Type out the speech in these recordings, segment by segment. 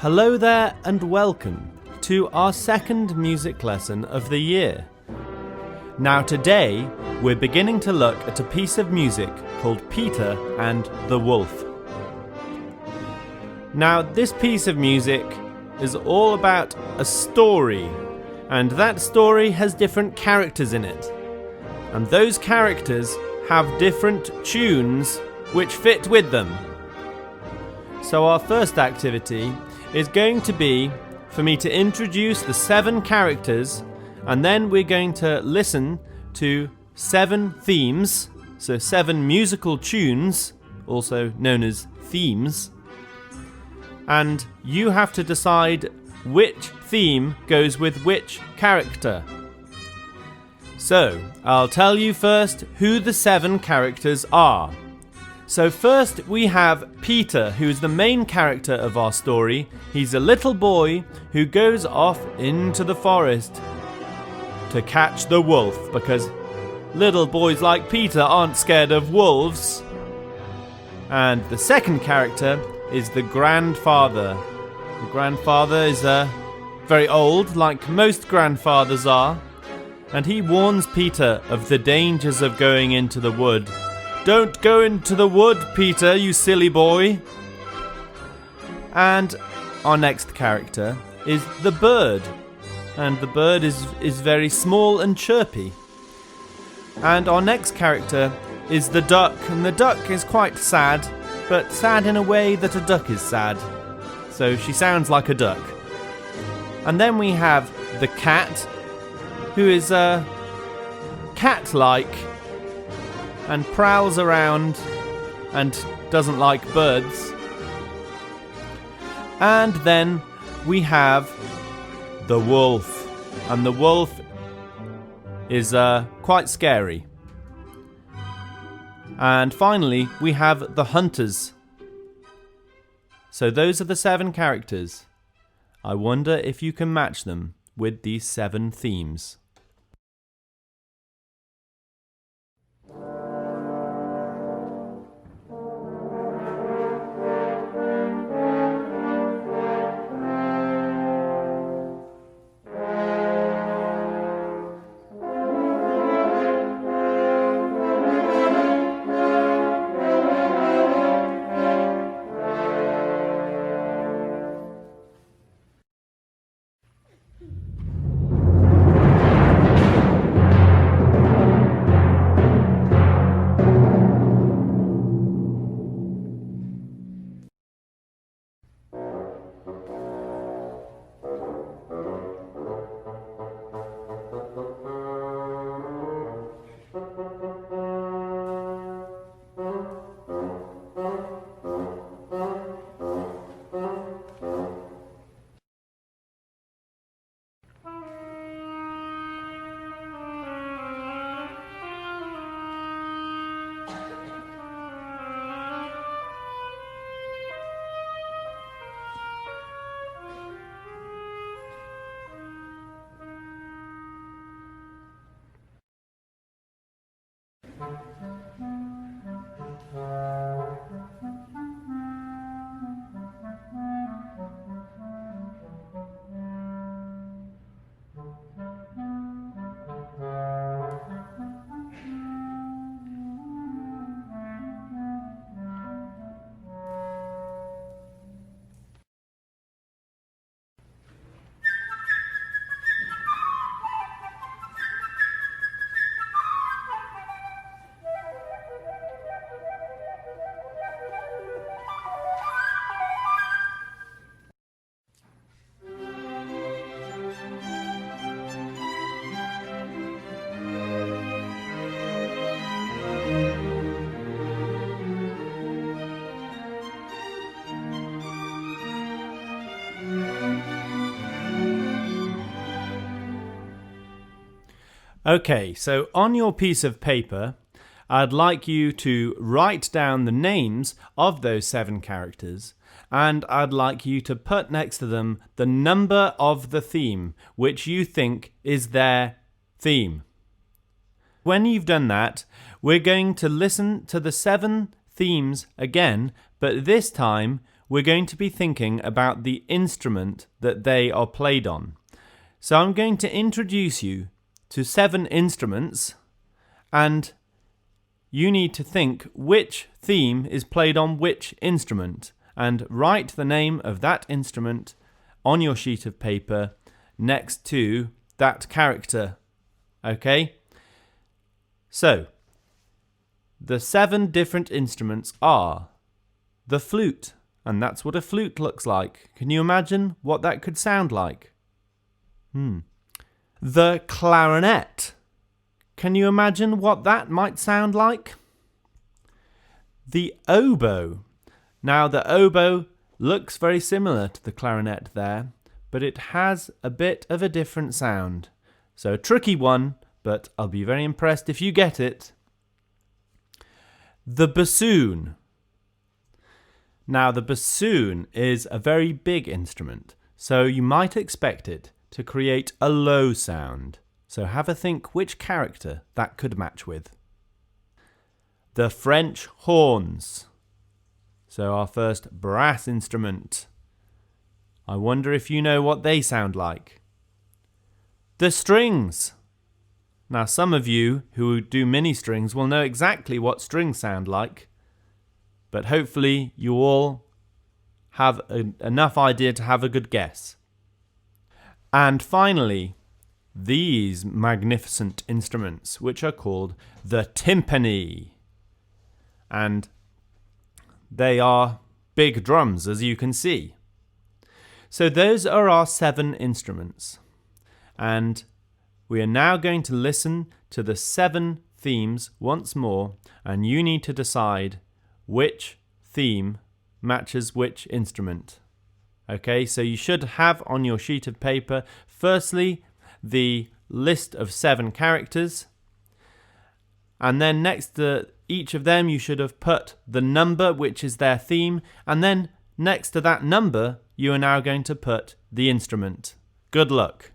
Hello there and welcome to our second music lesson of the year. Now today we're beginning to look at a piece of music called Peter and the Wolf. Now this piece of music is all about a story, and that story has different characters in it. And those characters have different tunes which fit with them. So our first activity is going to be for me to introduce the 7 characters, and then we're going to listen to 7 themes, so 7 musical tunes, also known as themes, and you have to decide which theme goes with which character. So, I'll tell you first who the 7 characters are. So first we have Peter, who's the main character of our story. He's a little boy who goes off into the forest to catch the wolf, because little boys like Peter aren't scared of wolves. And the second character is the grandfather. The grandfather is very old, like most grandfathers are, and he warns Peter of the dangers of going into the wood. Don't go into the wood, Peter, you silly boy. And our next character is the bird. And the bird is very small and chirpy. And our next character is the duck. And the duck is quite sad, but sad in a way that a duck is sad. So she sounds like a duck. And then we have the cat, who is cat-like and prowls around and doesn't like birds. And then we have the wolf, and the wolf is quite scary. And finally we have the hunters. So those are the 7 characters. I wonder if you can match them with these 7 themes. Okay, so on your piece of paper, I'd like you to write down the names of those 7 characters, and I'd like you to put next to them the number of the theme, which you think is their theme. When you've done that, we're going to listen to the 7 themes again, but this time we're going to be thinking about the instrument that they are played on. So I'm going to introduce you to 7 instruments, and you need to think which theme is played on which instrument, and write the name of that instrument on your sheet of paper next to that character. Okay? So, the 7 different instruments are the flute, and that's what a flute looks like. Can you imagine what that could sound like? The clarinet. Can you imagine what that might sound like? The oboe. Now, the oboe looks very similar to the clarinet there, but it has a bit of a different sound. So a tricky one, but I'll be very impressed if you get it. The bassoon. Now, the bassoon is a very big instrument, so you might expect it to create a low sound. So have a think which character that could match with. The French horns. So our first brass instrument. I wonder if you know what they sound like. The strings. Now, some of you who do mini strings will know exactly what strings sound like, but hopefully you all have enough idea to have a good guess. And finally, these magnificent instruments, which are called the timpani. And they are big drums, as you can see. So those are our 7 instruments. And we are now going to listen to the 7 themes once more, and you need to decide which theme matches which instrument. Okay, so you should have on your sheet of paper, firstly, the list of 7 characters, and then next to each of them you should have put the number which is their theme, and then next to that number you are now going to put the instrument. Good luck.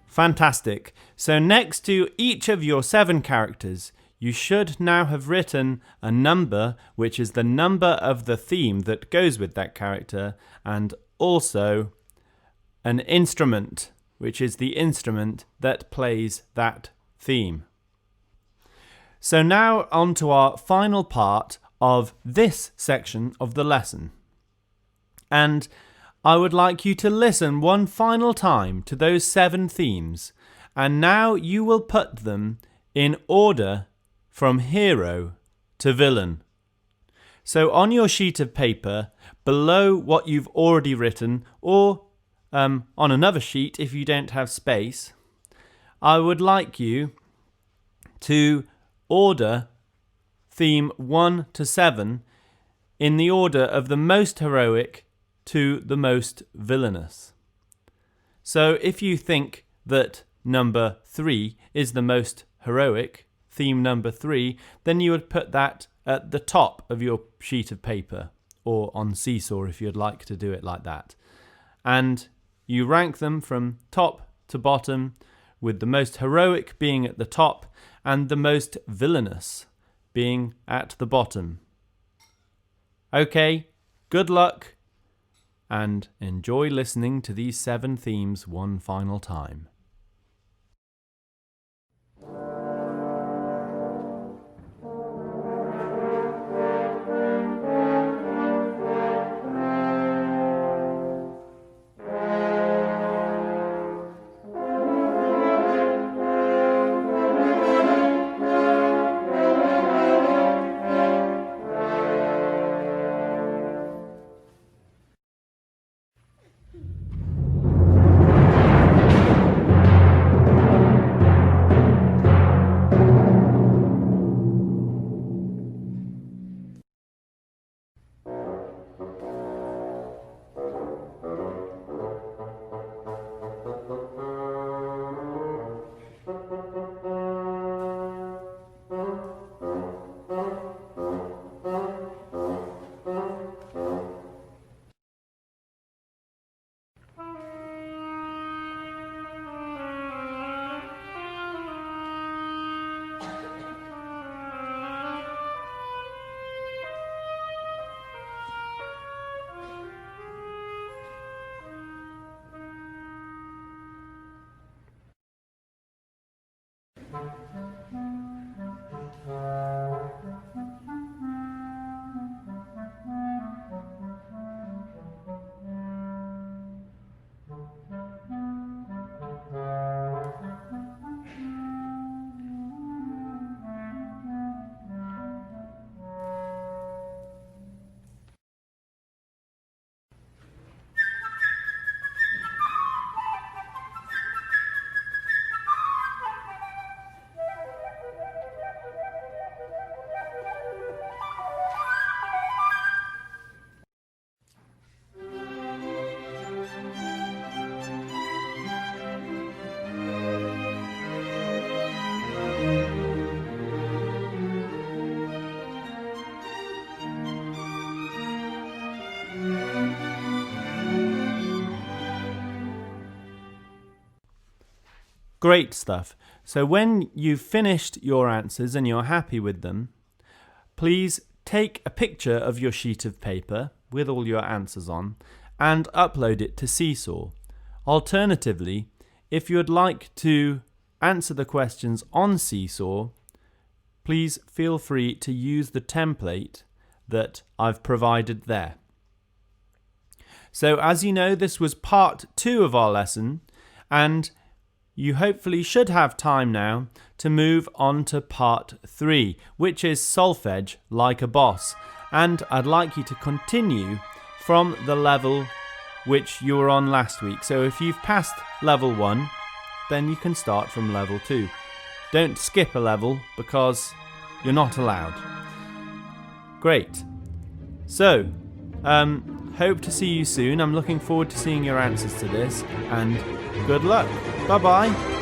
Fantastic. So next to each of your 7 characters, you should now have written a number, which is the number of the theme that goes with that character, and also an instrument, which is the instrument that plays that theme. So now on to our final part of this section of the lesson. And I would like you to listen one final time to those 7 themes, and now you will put them in order from hero to villain. So on your sheet of paper, below what you've already written, or on another sheet if you don't have space, I would like you to order theme 1 to 7 in the order of the most heroic to the most villainous. So if you think that number 3 is the most heroic, theme number 3, then you would put that at the top of your sheet of paper, or on Seesaw if you'd like to do it like that. And you rank them from top to bottom, with the most heroic being at the top and the most villainous being at the bottom. Okay, good luck, and enjoy listening to these 7 themes one final time. Great stuff. So when you've finished your answers and you're happy with them, please take a picture of your sheet of paper with all your answers on and upload it to Seesaw. Alternatively, if you'd like to answer the questions on Seesaw, please feel free to use the template that I've provided there. So as you know, this was part 2 of our lesson, and you hopefully should have time now to move on to part 3, which is Solfege Like a Boss. And I'd like you to continue from the level which you were on last week. So if you've passed level 1, then you can start from level 2. Don't skip a level because you're not allowed. Great. So, hope to see you soon. I'm looking forward to seeing your answers to this, and good luck. Bye-bye.